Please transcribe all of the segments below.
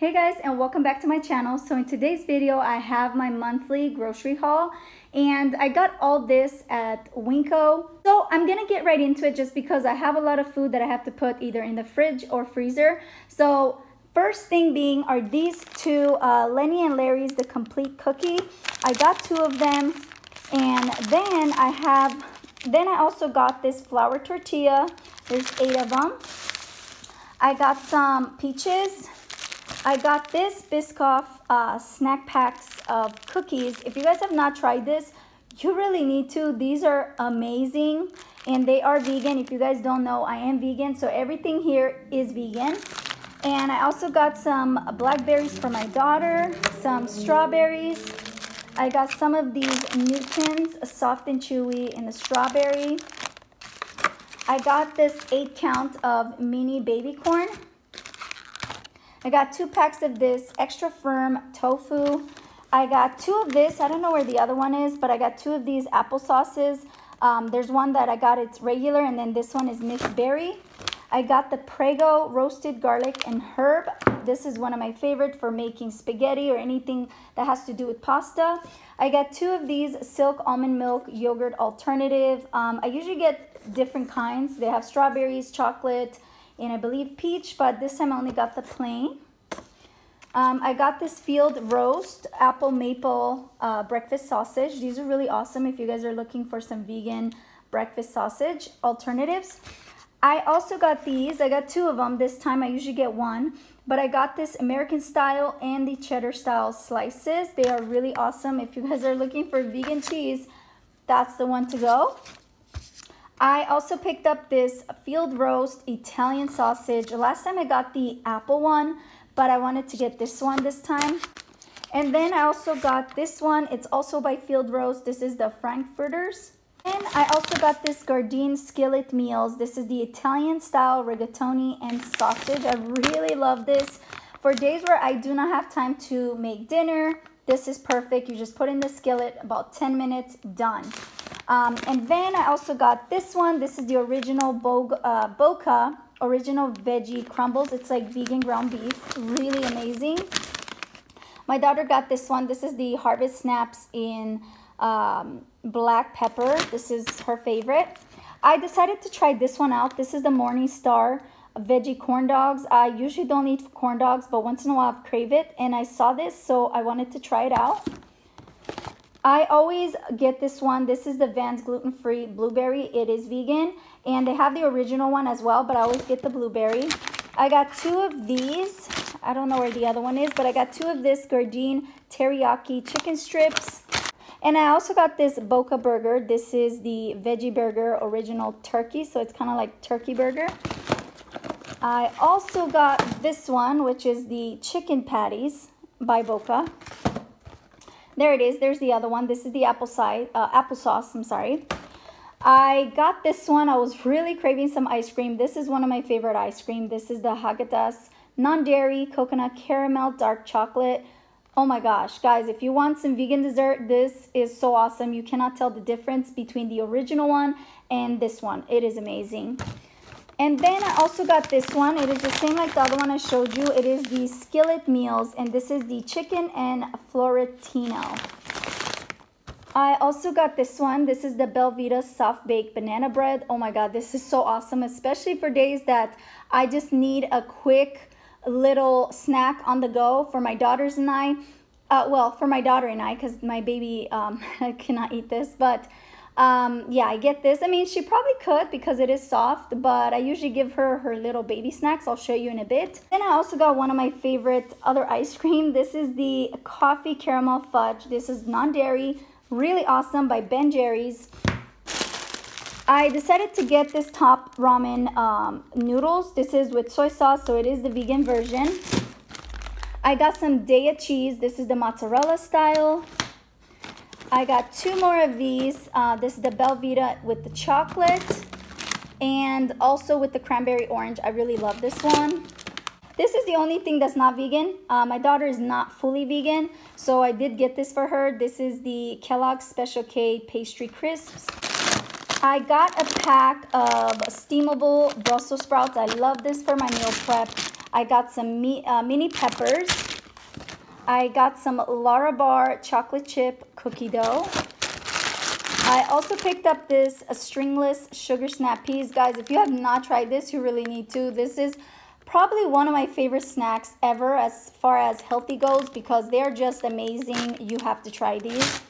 Hey guys, and welcome back to my channel. So in today's video I have my monthly grocery haul, and I got all this at Winco. So I'm gonna get right into it just because I have a lot of food that I have to put either in the fridge or freezer. So first thing being are these two Lenny and Larry's the complete cookie. I got two of them, and then I also got this flour tortilla. There's 8 of them. I got some peaches. I got this Biscoff snack packs of cookies. If you guys have not tried this, you really need to. These are amazing, and they are vegan. If you guys don't know, I am vegan, so everything here is vegan. And I also got some blackberries for my daughter, some strawberries. I got some of these Newtons, soft and chewy in the strawberry. I got this 8 count of mini baby corn. I got 2 packs of this extra firm tofu. I got 2 of this. I don't know where the other one is, but I got 2 of these apple sauces. There's one that I got, it's regular, and then this one is mixed berry. I got the Prego roasted garlic and herb. This is one of my favorite for making spaghetti or anything that has to do with pasta. I got 2 of these silk almond milk yogurt alternative. I usually get different kinds. They have strawberries, chocolate, and I believe peach, but this time I only got the plain. I got this field roast apple maple breakfast sausage. These are really awesome if you guys are looking for some vegan breakfast sausage alternatives. I also got these. I got 2 of them this time. I usually get 1, but I got this American style and the cheddar style slices. They are really awesome. If you guys are looking for vegan cheese, that's the one to go. I also picked up this field roast Italian sausage. Last time I got the apple one, but I wanted to get this one this time. And then I also got this one. It's also by Field Roast. This is the Frankfurters. And I also got this Gardein skillet meals. This is the Italian style rigatoni and sausage. I really love this. For days where I do not have time to make dinner, this is perfect. You just put in the skillet, about 10 minutes, done. And then I also got this one. This is the original Boca original veggie crumbles. It's like vegan ground beef. Really amazing. My daughter got this one. This is the Harvest Snaps in black pepper. This is her favorite. I decided to try this one out. This is the Morning Star veggie corn dogs. I usually don't eat corn dogs, but once in a while I crave it, and I saw this, so I wanted to try it out. I always get this one. This is the Vans gluten-free blueberry. It is vegan, and they have the original one as well, but I always get the blueberry. I got 2 of these. I don't know where the other one is, but I got 2 of this Gardein teriyaki chicken strips. And I also got this Boca burger. This is the veggie burger original turkey, so it's kind of like turkey burger. I also got this one, which is the chicken patties by Boca. There it is. There's the other one. This is the applesauce. I'm sorry. I got this one. I was really craving some ice cream. This is one of my favorite ice cream. This is the Haagen-Dazs non-dairy coconut caramel dark chocolate. Oh my gosh, guys, if you want some vegan dessert, this is so awesome. You cannot tell the difference between the original one and this one. It is amazing. And then I also got this one. It is the same like the other one I showed you. It is the skillet meals, and this is the chicken and Floretino. I also got this one. This is the Belvita soft baked banana bread. Oh my God, this is so awesome, especially for days that I just need a quick little snack on the go for my daughters and I. Well, for my daughter and I, because my baby cannot eat this, but yeah, I get this. I mean, she probably could because it is soft, but I usually give her her little baby snacks. I'll show you in a bit. Then I also got one of my favorite other ice cream. This is the coffee caramel fudge. This is non-dairy, really awesome, by Ben Jerry's. I decided to get this top ramen noodles. This is with soy sauce, so it is the vegan version. I got some Daiya cheese. This is the mozzarella style. I got 2 more of these. This is the Belvita with the chocolate and also with the cranberry orange. I really love this one. This is the only thing that's not vegan. My daughter is not fully vegan, so I did get this for her. This is the Kellogg's Special K pastry crisps. I got a pack of steamable Brussels sprouts. I love this for my meal prep. I got some mini peppers. I got some Larabar chocolate chip cookie dough. I also picked up this stringless sugar snap peas. Guys, if you have not tried this, you really need to. This is probably one of my favorite snacks ever as far as healthy goes because they're just amazing. You have to try these.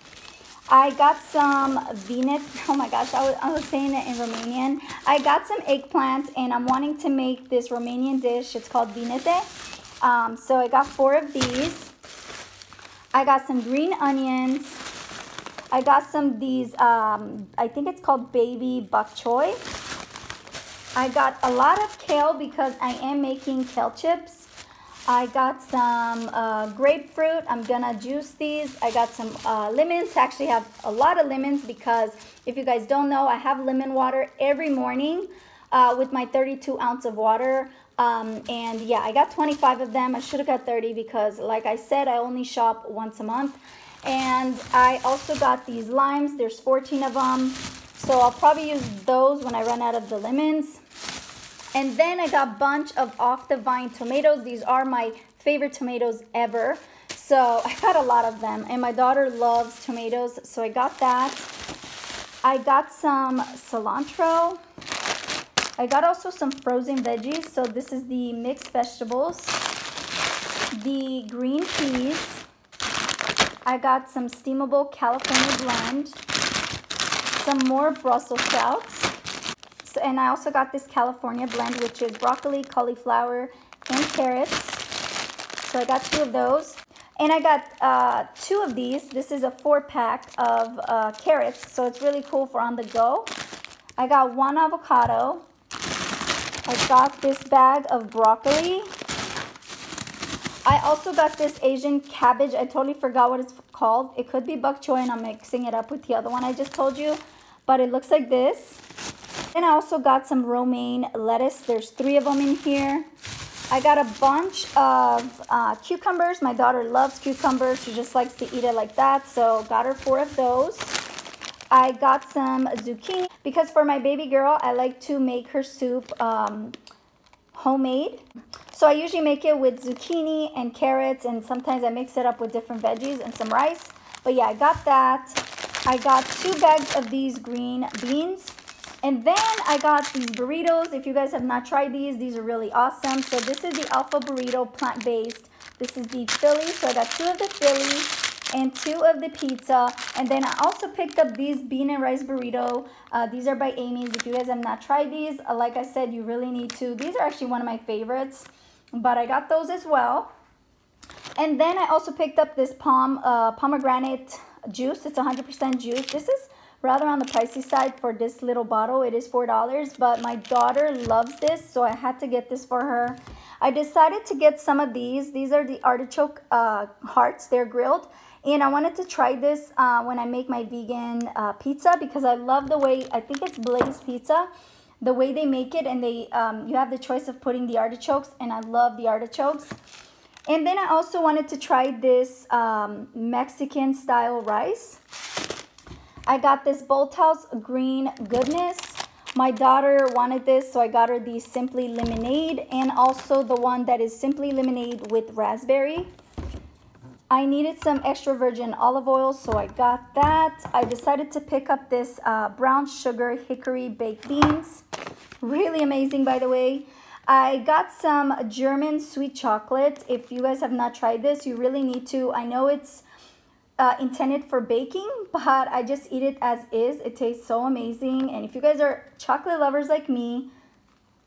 I got some vinete. Oh my gosh, I was saying it in Romanian. I got some eggplants and I'm wanting to make this Romanian dish. It's called vinete. So I got 4 of these. I got some green onions. I got some of these, I think it's called baby bok choy. I got a lot of kale because I am making kale chips. I got some grapefruit. I'm gonna juice these. I got some lemons. I actually have a lot of lemons because if you guys don't know, I have lemon water every morning with my 32 ounce of water. And yeah, I got 25 of them. I should have got 30 because like I said, I only shop once a month. And I also got these limes. There's 14 of them. So I'll probably use those when I run out of the lemons. And then I got a bunch of off the vine tomatoes. These are my favorite tomatoes ever. So I got a lot of them. And my daughter loves tomatoes. So I got that. I got some cilantro. I got also some frozen veggies. So this is the mixed vegetables. The green peas. I got some steamable California blend, some more Brussels sprouts, and I also got this California blend, which is broccoli, cauliflower, and carrots. So I got 2 of those. And I got 2 of these. This is a 4-pack of carrots, so it's really cool for on the go. I got 1 avocado. I got this bag of broccoli. I also got this Asian cabbage. I totally forgot what it's called. It could be bok choy and I'm mixing it up with the other one I just told you. But it looks like this. And I also got some romaine lettuce. There's 3 of them in here. I got a bunch of cucumbers. My daughter loves cucumbers. She just likes to eat it like that. So got her 4 of those. I got some zucchini because for my baby girl, I like to make her soup homemade. So I usually make it with zucchini and carrots, and sometimes I mix it up with different veggies and some rice. But yeah, I got that. I got 2 bags of these green beans. And then I got these burritos. If you guys have not tried these are really awesome. So this is the Alpha Burrito plant-based. This is the Philly. So I got 2 of the Philly and 2 of the pizza. And then I also picked up these bean and rice burrito. These are by Amy's. If you guys have not tried these, like I said, you really need to. These are actually one of my favorites. But I got those as well. And then I also picked up this pomegranate juice. It's 100% juice. This is rather on the pricey side for this little bottle. It is $4, but my daughter loves this, so I had to get this for her. I decided to get some of these. These are the artichoke hearts. They're grilled. And I wanted to try this when I make my vegan pizza because I love the way, I think it's Blaze Pizza, the way they make it, and they you have the choice of putting the artichokes, and I love the artichokes. And then I also wanted to try this Mexican style rice. I got this Bolthouse Green Goodness. My daughter wanted this, so I got her the Simply Lemonade and also the one that is Simply Lemonade with raspberry. I needed some extra virgin olive oil, so I got that. I decided to pick up this brown sugar hickory baked beans. Really amazing, by the way. I got some German sweet chocolate. If you guys have not tried this, you really need to. I know it's intended for baking, but I just eat it as is. It tastes so amazing. And if you guys are chocolate lovers like me,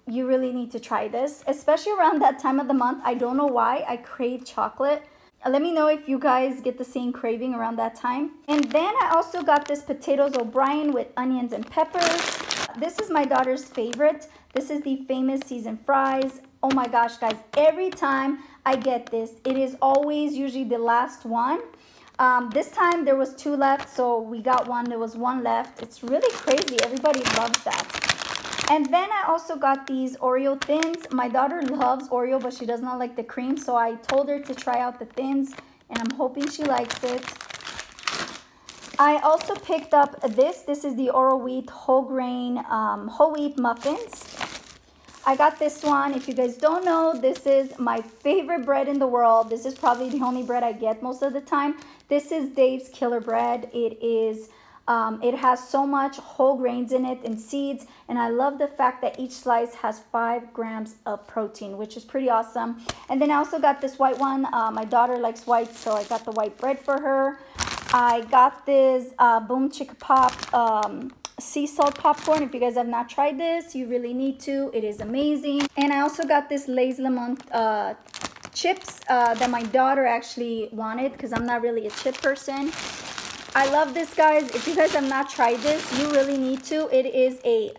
you really need to try this, especially around that time of the month. I don't know why I crave chocolate. Let me know if you guys get the same craving around that time. And then I also got this potatoes O'Brien with onions and peppers. This is my daughter's favorite. This is the famous seasoned fries. Oh my gosh, guys, every time I get this, it is always usually the last one. This time there was 2 left, so we got one. There was 1 left. It's really crazy. Everybody loves that. And then I also got these Oreo thins. My daughter loves Oreo, but she does not like the cream, so I told her to try out the thins, and I'm hoping she likes it. I also picked up this. This is the Oro Wheat whole grain whole wheat muffins. I got this one. If you guys don't know, this is my favorite bread in the world. This is probably the only bread I get most of the time. This is Dave's Killer Bread. It has so much whole grains in it and seeds, and I love the fact that each slice has 5 grams of protein, which is pretty awesome. And then I also got this white one. My daughter likes white, so I got the white bread for her. I got this Boom Chicka Pop sea salt popcorn. If you guys have not tried this, you really need to. It is amazing. And I also got this Lay's Lemon chips that my daughter actually wanted because I'm not really a chip person. I love this, guys. If you guys have not tried this, you really need to. It is a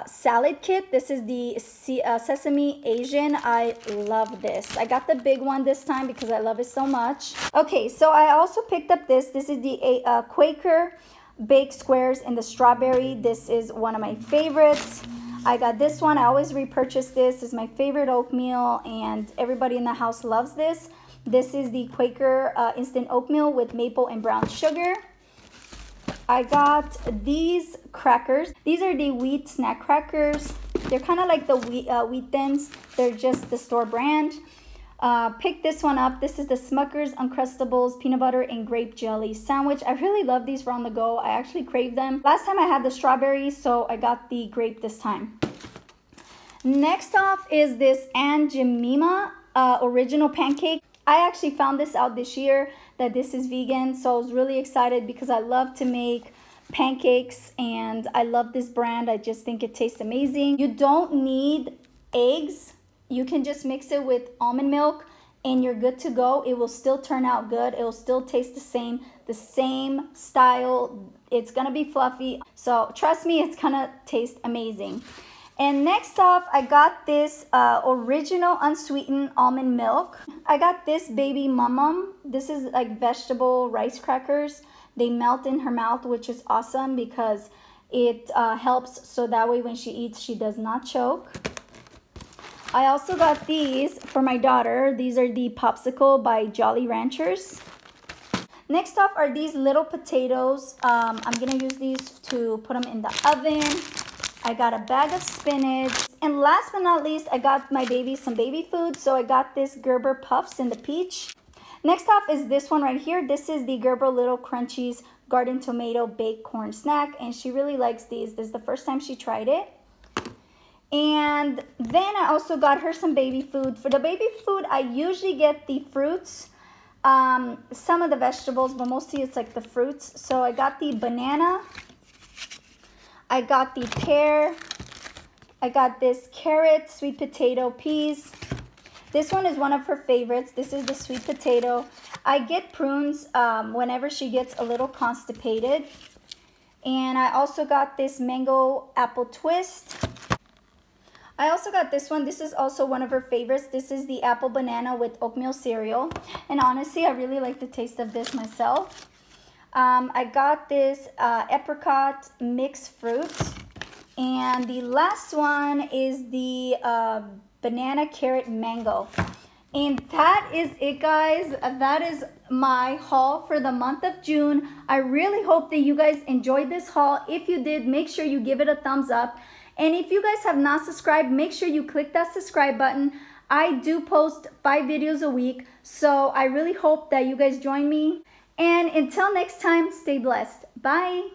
salad kit. This is the Sesame Asian. I love this. I got the big one this time because I love it so much. Okay, so I also picked up this. This is the Quaker Baked Squares in the strawberry. This is one of my favorites. I got this one. I always repurchase this. This is my favorite oatmeal, and everybody in the house loves this. This is the Quaker instant oatmeal with maple and brown sugar. I got these crackers. These are the wheat snack crackers. They're kind of like the wheat thins. They're just the store brand. Pick this one up. This is the Smucker's Uncrustables peanut butter and grape jelly sandwich. I really love these for on the go. I actually crave them. Last time I had the strawberry, so I got the grape this time. Next off is this Aunt Jemima original pancake. I actually found this out this year that this is vegan, so I was really excited because I love to make pancakes and I love this brand. I just think it tastes amazing. You don't need eggs. You can just mix it with almond milk and you're good to go. It will still turn out good. It will still taste the same style. It's gonna be fluffy. So trust me, it's gonna taste amazing. And next off, I got this original unsweetened almond milk. I got this baby mum. This is like vegetable rice crackers. They melt in her mouth, which is awesome because it helps so that way when she eats, she does not choke. I also got these for my daughter. These are the Popsicle by Jolly Ranchers. Next off are these little potatoes. I'm gonna use these to put them in the oven. I got a bag of spinach. And last but not least, I got my baby some baby food. So I got this Gerber Puffs in the peach. Next off is this one right here. This is the Gerber Little Crunchies Garden Tomato Baked Corn Snack. And she really likes these. This is the first time she tried it. And then I also got her some baby food. For the baby food, I usually get the fruits, some of the vegetables, but mostly it's like the fruits. So I got the banana. I got the pear. I got this carrot, sweet potato, peas. This one is one of her favorites. This is the sweet potato. I get prunes whenever she gets a little constipated. And I also got this mango apple twist. I also got this one. This is also one of her favorites. This is the apple banana with oatmeal cereal. And honestly, I really like the taste of this myself. I got this apricot mixed fruits. And the last one is the banana carrot mango. And that is it, guys. That is my haul for the month of June. I really hope that you guys enjoyed this haul. If you did, make sure you give it a thumbs up. And if you guys have not subscribed, make sure you click that subscribe button. I do post 5 videos a week, so I really hope that you guys join me. And until next time, stay blessed. Bye.